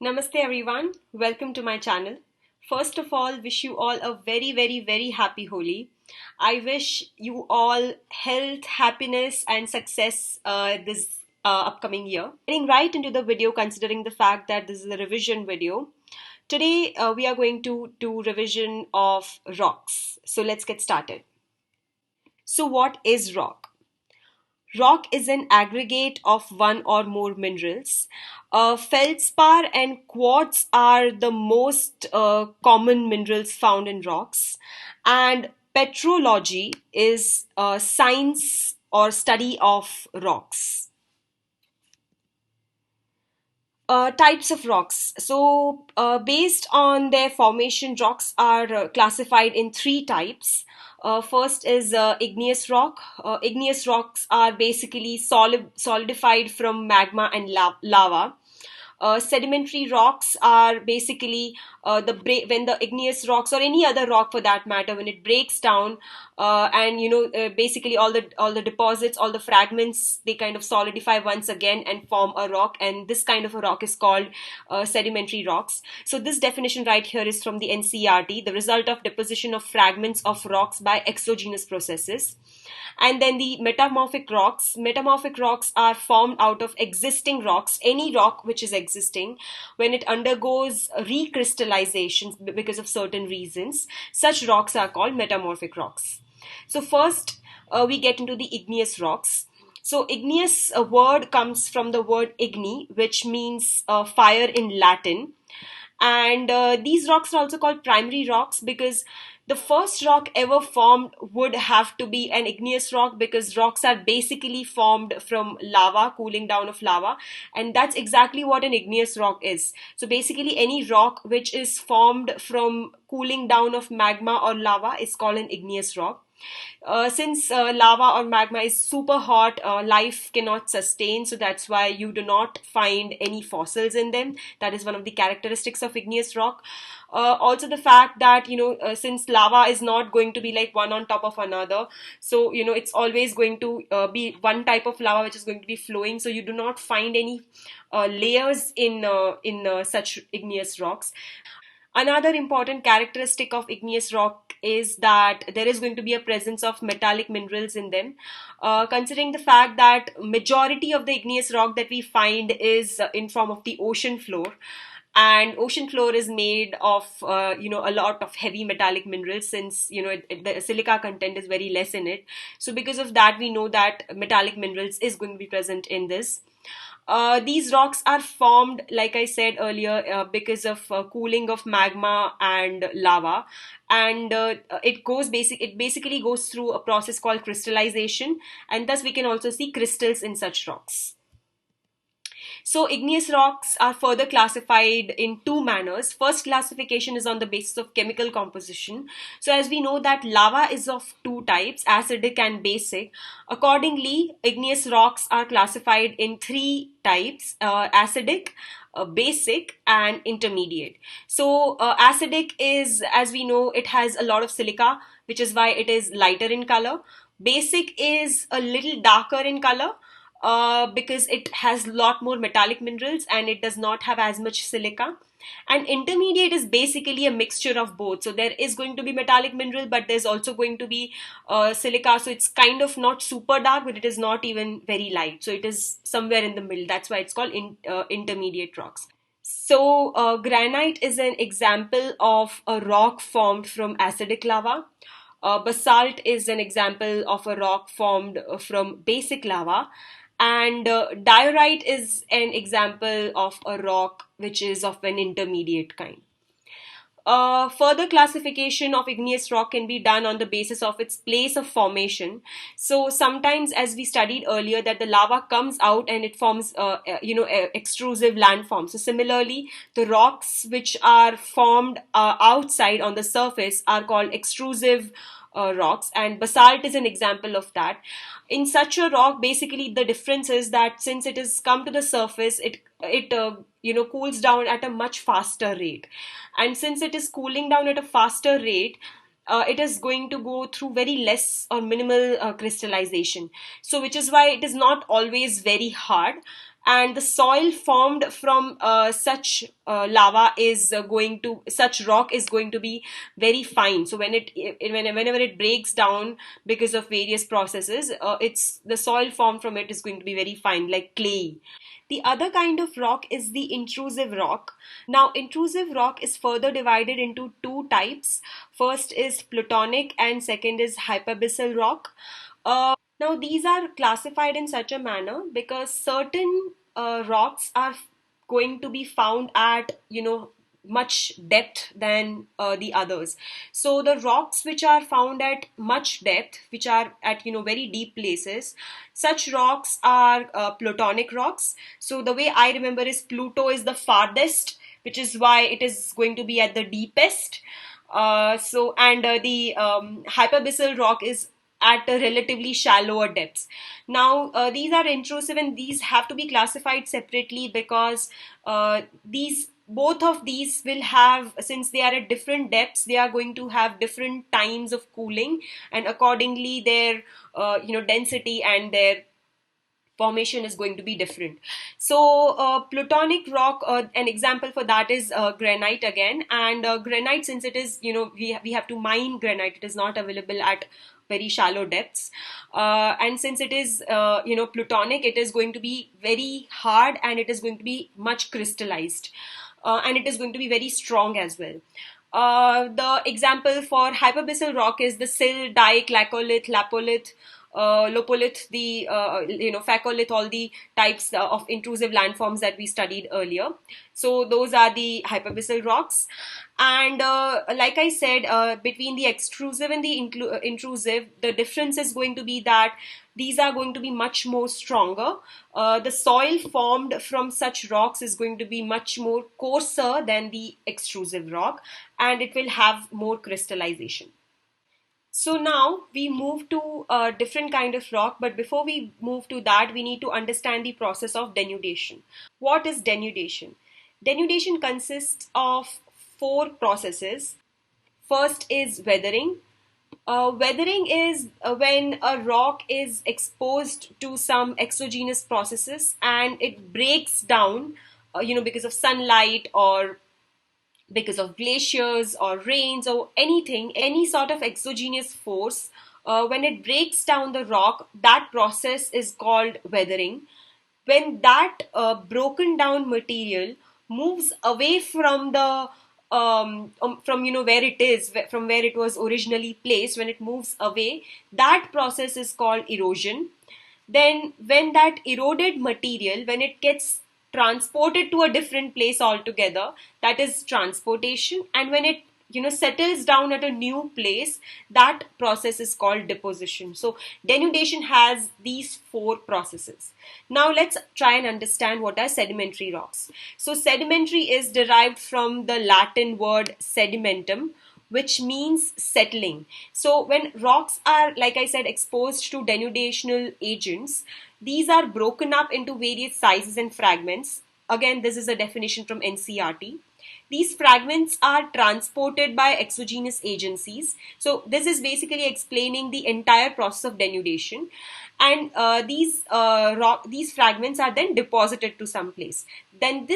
Namaste everyone, welcome to my channel. First of all, wish you all a very happy Holi. I wish you all health, happiness and success this upcoming year. Getting right into the video considering the fact that this is a revision video. Today we are going to do revision of rocks. So let's get started. So what is rock? Rock is an aggregate of one or more minerals. Feldspar and quartz are the most common minerals found in rocks. And petrology is science or study of rocks. Types of rocks. So, based on their formation, rocks are classified in three types. First is igneous rock. Igneous rocks are basically solidified from magma and lava. Sedimentary rocks are basically when the igneous rocks or any other rock for that matter, when it breaks down, basically all the deposits, all the fragments, they kind of solidify once again and form a rock, and this kind of a rock is called sedimentary rocks. So this definition right here is from the NCERT, the result of deposition of fragments of rocks by exogenous processes. And then the metamorphic rocks. Metamorphic rocks are formed out of existing rocks, any rock which is existing, when it undergoes recrystallization because of certain reasons. Such rocks are called metamorphic rocks. So first, we get into the igneous rocks. So igneous word comes from the word igni, which means fire in Latin. And these rocks are also called primary rocks because the first rock ever formed would have to be an igneous rock, because rocks are basically formed from lava, cooling down of lava, and that's exactly what an igneous rock is. So basically any rock which is formed from cooling down of magma or lava is called an igneous rock. Since lava or magma is super hot, life cannot sustain, so that's why you do not find any fossils in them. That is one of the characteristics of igneous rock. Also the fact that since lava is not going to be like one on top of another, so it's always going to be one type of lava which is going to be flowing, so you do not find any layers in such igneous rocks. Another important characteristic of igneous rock is that there is going to be a presence of metallic minerals in them. Considering the fact that majority of the igneous rock that we find is in form of the ocean floor, and ocean floor is made of a lot of heavy metallic minerals, since the silica content is very less in it. So because of that, we know that metallic minerals is going to be present in this. These rocks are formed, like I said earlier, because of cooling of magma and lava, and it basically goes through a process called crystallization, and thus we can also see crystals in such rocks. So igneous rocks are further classified in two manners. First classification is on the basis of chemical composition. So as we know that lava is of two types, acidic and basic. Accordingly, igneous rocks are classified in three types: acidic, basic and intermediate. So acidic is, as we know, it has a lot of silica, which is why it is lighter in color. Basic is a little darker in color, because it has a lot more metallic minerals and it does not have as much silica. And intermediate is basically a mixture of both. So there is going to be metallic mineral, but there's also going to be silica. So it's kind of not super dark, but it is not even very light. So it is somewhere in the middle. That's why it's called intermediate rocks. So granite is an example of a rock formed from acidic lava. Basalt is an example of a rock formed from basic lava. And diorite is an example of a rock which is of an intermediate kind. Further classification of igneous rock can be done on the basis of its place of formation. So sometimes, as we studied earlier, that the lava comes out and it forms extrusive landforms. So similarly, the rocks which are formed outside on the surface are called extrusive rocks, and basalt is an example of that. In such a rock, basically the difference is that since it has come to the surface, it cools down at a much faster rate, and since it is cooling down at a faster rate, it is going to go through very less or minimal crystallization. So which is why it is not always very hard, and the soil formed from such lava is going to such rock is going to be very fine. So whenever it breaks down because of various processes, it's the soil formed from it is going to be very fine, like clay. The other kind of rock is the intrusive rock. Now, intrusive rock is further divided into two types. First is plutonic, and second is hypabyssal rock. Now, these are classified in such a manner because certain rocks are going to be found at, much depth than the others. So the rocks which are found at much depth, which are at, very deep places, such rocks are plutonic rocks. So the way I remember is Pluto is the farthest, which is why it is going to be at the deepest. The hyperbyssal rock is at a relatively shallower depths. Now, these are intrusive and these have to be classified separately because these both of these will have, since they are at different depths, they are going to have different times of cooling, and accordingly their density and their formation is going to be different. So plutonic rock, an example for that is granite again. And granite, since it is, we have to mine granite, it is not available at very shallow depths. And since it is, plutonic, it is going to be very hard and it is going to be much crystallized. And it is going to be very strong as well. The example for hyperbyssal rock is the sill, dike, laccolith, lapolith, lopolith, the phacolith, all the types of intrusive landforms that we studied earlier. So those are the hyperbyssal rocks. And like I said, between the extrusive and the intrusive, the difference is going to be that these are going to be much more stronger. The soil formed from such rocks is going to be much more coarser than the extrusive rock, and it will have more crystallization. So now we move to a different kind of rock, but before we move to that, we need to understand the process of denudation. What is denudation? Denudation consists of four processes. First is weathering. Weathering is when a rock is exposed to some exogenous processes and it breaks down, because of sunlight or because of glaciers or rains or anything, any sort of exogenous force. When it breaks down the rock, that process is called weathering. When that broken down material moves away from the from where it is, from where it was originally placed, when it moves away, that process is called erosion. Then when that eroded material, when it gets transported to a different place altogether, that is transportation. And when it settles down at a new place, that process is called deposition. So denudation has these four processes. Now let's try and understand what are sedimentary rocks. So sedimentary is derived from the Latin word sedimentum, which means settling. So when rocks are, like I said, exposed to denudational agents, these are broken up into various sizes and fragments. Again, this is a definition from NCERT. These fragments are transported by exogenous agencies. So this is basically explaining the entire process of denudation. And these fragments are then deposited to some place. Then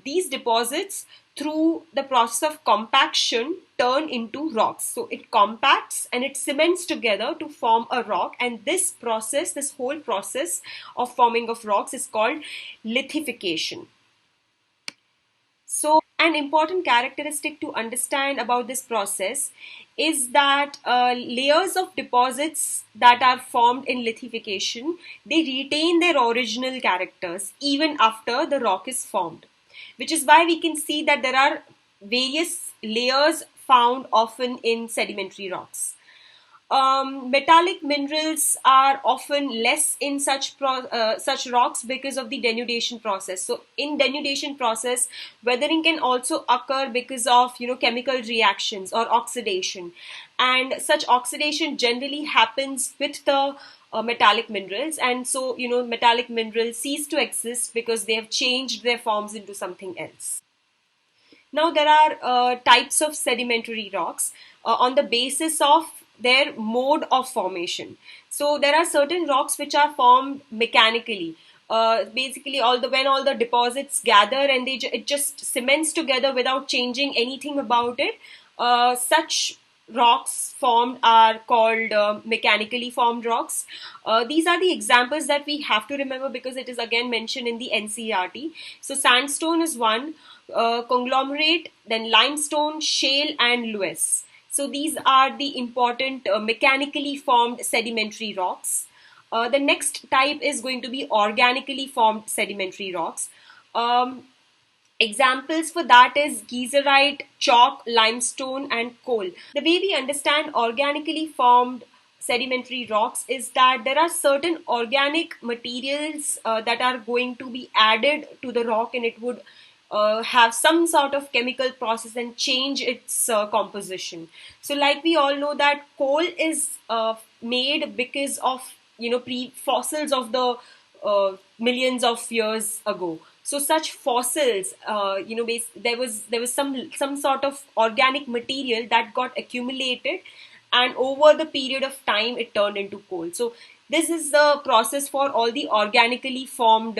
these deposits, through the process of compaction, turn into rocks. So it compacts and it cements together to form a rock. And this whole process of forming of rocks is called lithification. So, an important characteristic to understand about this process is that layers of deposits that are formed in lithification, they retain their original characters even after the rock is formed, which is why we can see that there are various layers found often in sedimentary rocks. Metallic minerals are often less in such rocks because of the denudation process. So in denudation process, weathering can also occur because of chemical reactions or oxidation, and such oxidation generally happens with the metallic minerals, and so metallic minerals cease to exist because they have changed their forms into something else. Now, there are types of sedimentary rocks on the basis of their mode of formation. So, there are certain rocks which are formed mechanically. Basically, when all the deposits gather and it just cements together without changing anything about it, such rocks formed are called mechanically formed rocks. These are the examples that we have to remember because it is again mentioned in the NCERT. So sandstone is one, conglomerate, then limestone, shale, and Lewis. So these are the important mechanically formed sedimentary rocks. The next type is going to be organically formed sedimentary rocks. Um, Examples for that is geyserite, chalk, limestone, and coal. The way we understand organically formed sedimentary rocks is that there are certain organic materials that are going to be added to the rock, and it would have some sort of chemical process and change its composition. So, like we all know that coal is made because of pre-fossils of the millions of years ago. So such fossils, there was some sort of organic material that got accumulated, and over the period of time, it turned into coal. So this is the process for all the organically formed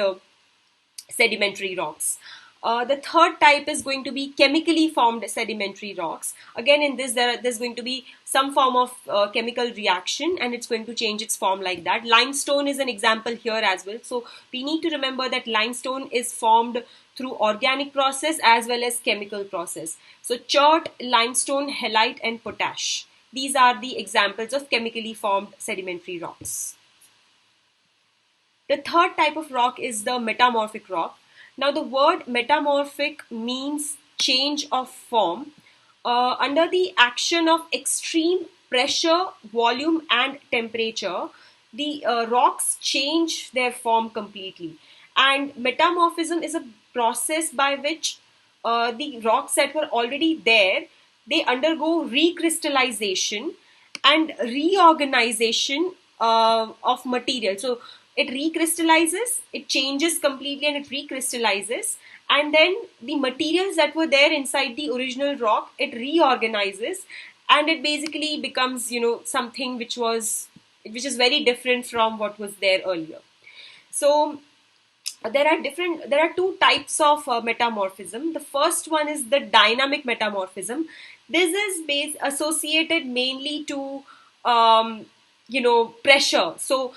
sedimentary rocks. The third type is going to be chemically formed sedimentary rocks. Again, in this, there's going to be some form of chemical reaction, and it's going to change its form like that. Limestone is an example here as well. So we need to remember that limestone is formed through organic process as well as chemical process. So chert, limestone, halite, and potash. These are the examples of chemically formed sedimentary rocks. The third type of rock is the metamorphic rock. Now, the word metamorphic means change of form. Under the action of extreme pressure, volume, and temperature, the rocks change their form completely. And metamorphism is a process by which the rocks that were already there, they undergo recrystallization and reorganization of material. So it recrystallizes, it changes completely, and it recrystallizes. And then the materials that were there inside the original rock, it reorganizes, and it basically becomes, something which is very different from what was there earlier. So there are two types of metamorphism. The first one is the dynamic metamorphism. This is associated mainly to pressure. So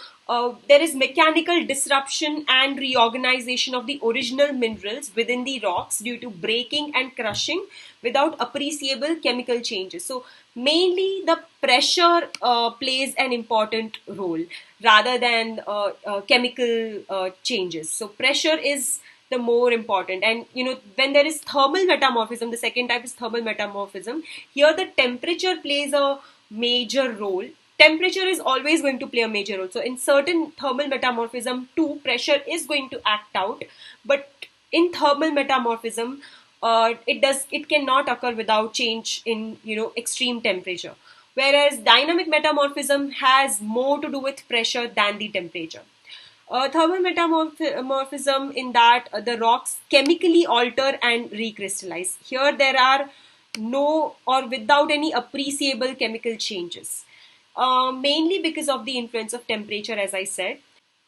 there is mechanical disruption and reorganization of the original minerals within the rocks due to breaking and crushing without appreciable chemical changes. So mainly the pressure plays an important role rather than chemical changes. So pressure is the more important. And when there is thermal metamorphism, the second type is thermal metamorphism. Here the temperature plays a major role. Temperature is always going to play a major role. So in certain thermal metamorphism too, pressure is going to act out. But in thermal metamorphism, it cannot occur without change in extreme temperature. Whereas dynamic metamorphism has more to do with pressure than the temperature. Thermal metamorphism in that the rocks chemically alter and recrystallize. Here there are no or without any appreciable chemical changes. Mainly because of the influence of temperature, as I said.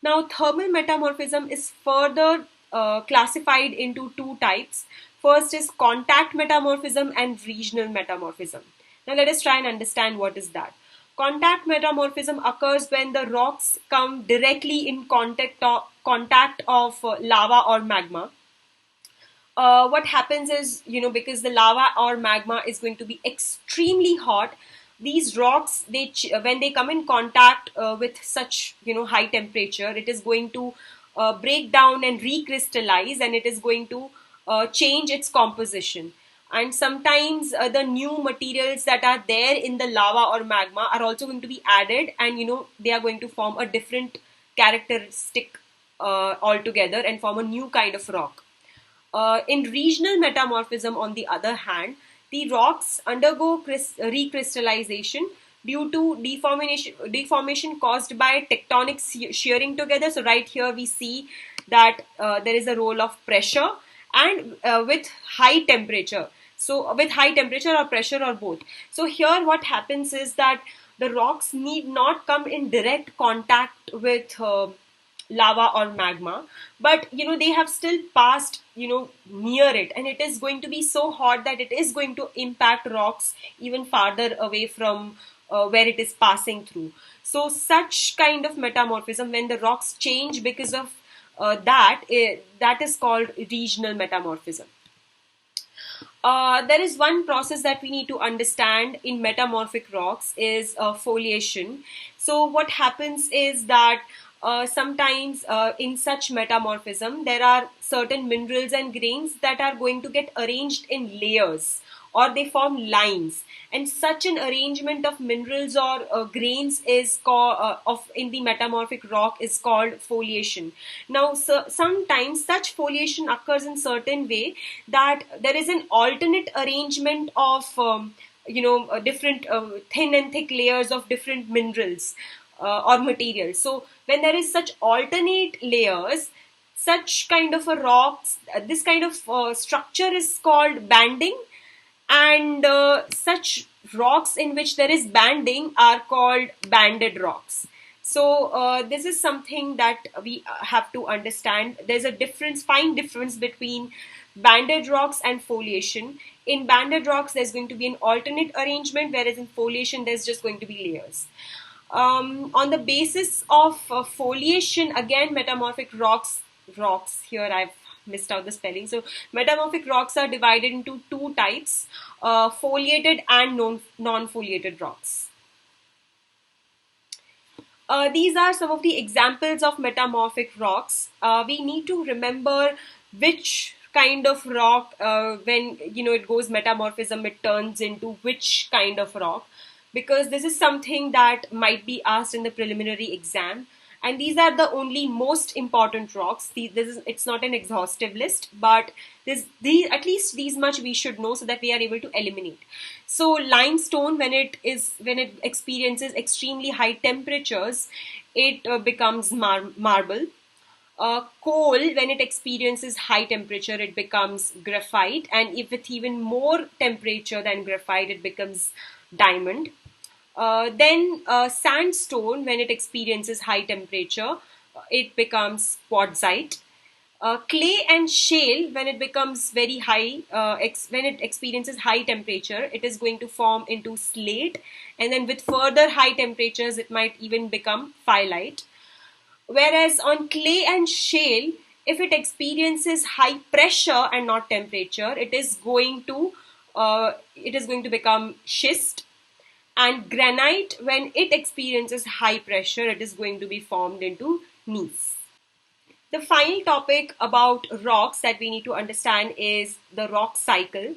Now, thermal metamorphism is further classified into two types. First is contact metamorphism and regional metamorphism. Now, let us try and understand what is that. Contact metamorphism occurs when the rocks come directly in contact of lava or magma. What happens is, because the lava or magma is going to be extremely hot, these rocks, when they come in contact with such high temperature, it is going to break down and recrystallize, and it is going to change its composition. And sometimes the new materials that are there in the lava or magma are also going to be added, and they are going to form a different characteristic altogether and form a new kind of rock. In regional metamorphism, on the other hand, the rocks undergo recrystallization due to deformation caused by tectonics shearing together. So right here we see that there is a role of pressure and with high temperature. So with high temperature or pressure or both. So here what happens is that the rocks need not come in direct contact with lava or magma, but they have still passed near it, and it is going to be so hot that it is going to impact rocks even farther away from where it is passing through. So such kind of metamorphism, when the rocks change because of that is called regional metamorphism. There is one process that we need to understand in metamorphic rocks is foliation. So what happens is that sometimes in such metamorphism, there are certain minerals and grains that are going to get arranged in layers, or they form lines, and such an arrangement of minerals or grains is called of in the metamorphic rock is called foliation. Now sometimes such foliation occurs in certain way that there is an alternate arrangement of different thin and thick layers of different minerals or materials. So when there is such alternate layers, such kind of a rocks, this kind of structure is called banding, and such rocks in which there is banding are called banded rocks. So this is something that we have to understand. There's a fine difference between banded rocks and foliation. In banded rocks, there's going to be an alternate arrangement, whereas in foliation, there's just going to be layers. On the basis of foliation, again, metamorphic rocks here I've missed out the spelling. So metamorphic rocks are divided into two types, foliated and non-foliated rocks. These are some of the examples of metamorphic rocks. We need to remember which kind of rock, when it goes metamorphism, it turns into which kind of rock, because this is something that might be asked in the preliminary exam. And these are the only most important rocks. It's not an exhaustive list, but at least these much we should know so that we are able to eliminate. So limestone, when it experiences extremely high temperatures, it becomes marble. Coal, when it experiences high temperature, it becomes graphite, and if with even more temperature than graphite, it becomes diamond. Then sandstone, when it experiences high temperature, it becomes quartzite. Clay and shale, when it becomes very high, when it experiences high temperature, it is going to form into slate, and then with further high temperatures, it might even become phyllite. Whereas on clay and shale, if it experiences high pressure and not temperature, it is going to become schist. And granite, when it experiences high pressure, it is going to be formed into gneiss. The final topic about rocks that we need to understand is the rock cycle.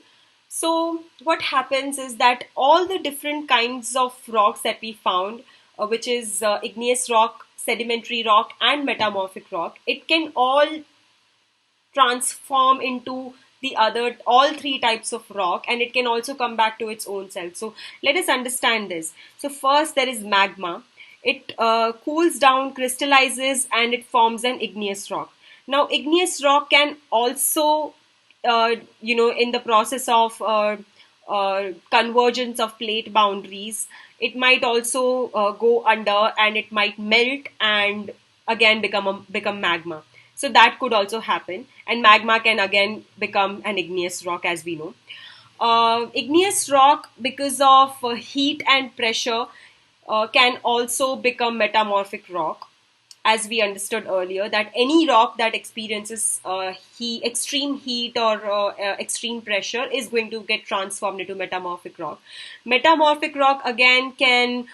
So what happens is that all the different kinds of rocks that we found, which is igneous rock, sedimentary rock, and metamorphic rock, it can all transform into all three types of rock, and it can also come back to its own self. So let us understand this. So first, there is magma. It cools down, crystallizes, and it forms an igneous rock. Now igneous rock can also in the process of convergence of plate boundaries, it might also go under, and it might melt and again become magma. So that could also happen, and magma can again become an igneous rock, as we know. Igneous rock, because of heat and pressure, can also become metamorphic rock, as we understood earlier, that any rock that experiences extreme heat or extreme pressure is going to get transformed into metamorphic rock. Metamorphic rock again can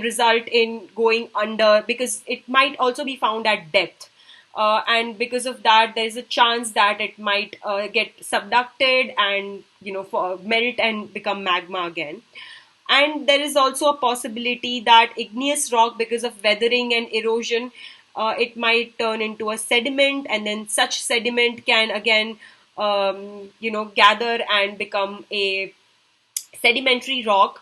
result in going under, because it might also be found at depth. And because of that, there is a chance that it might get subducted and melt and become magma again. And there is also a possibility that igneous rock, because of weathering and erosion, it might turn into a sediment, and then such sediment can again gather and become a sedimentary rock.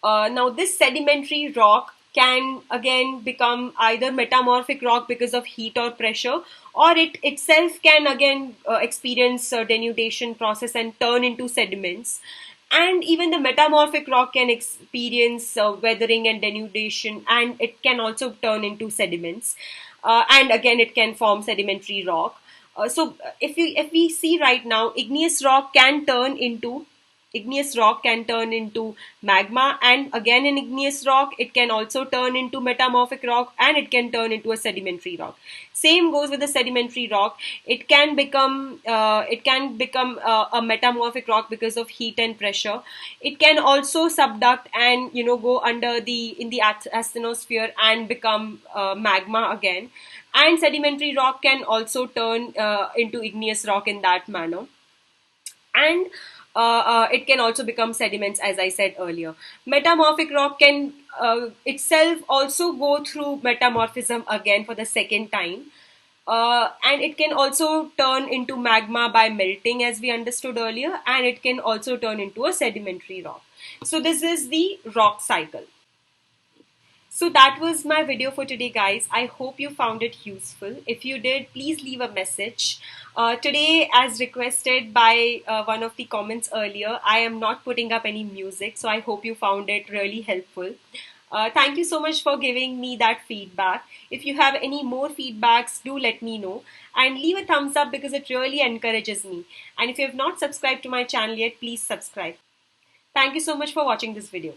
Now this sedimentary rock can again become either metamorphic rock because of heat or pressure, or it itself can again experience denudation process and turn into sediments. And even the metamorphic rock can experience weathering and denudation, and it can also turn into sediments. and again it can form sedimentary rock. If we see right now, igneous rock can turn into magma, and again in igneous rock it can also turn into metamorphic rock, and it can turn into a sedimentary rock. Same goes with the sedimentary rock. It can become a metamorphic rock because of heat and pressure. It can also subduct and go under the in the asthenosphere and become magma again. And sedimentary rock can also turn into igneous rock in that manner. And it can also become sediments, as I said earlier. Metamorphic rock can itself also go through metamorphism again for the second time. And it can also turn into magma by melting, as we understood earlier, and it can also turn into a sedimentary rock. So, this is the rock cycle. So that was my video for today, guys. I hope you found it useful. If you did, please leave a message. Today, as requested by one of the comments earlier, I am not putting up any music, so I hope you found it really helpful. Thank you so much for giving me that feedback. If you have any more feedbacks, do let me know. And leave a thumbs up because it really encourages me. And if you have not subscribed to my channel yet, please subscribe. Thank you so much for watching this video.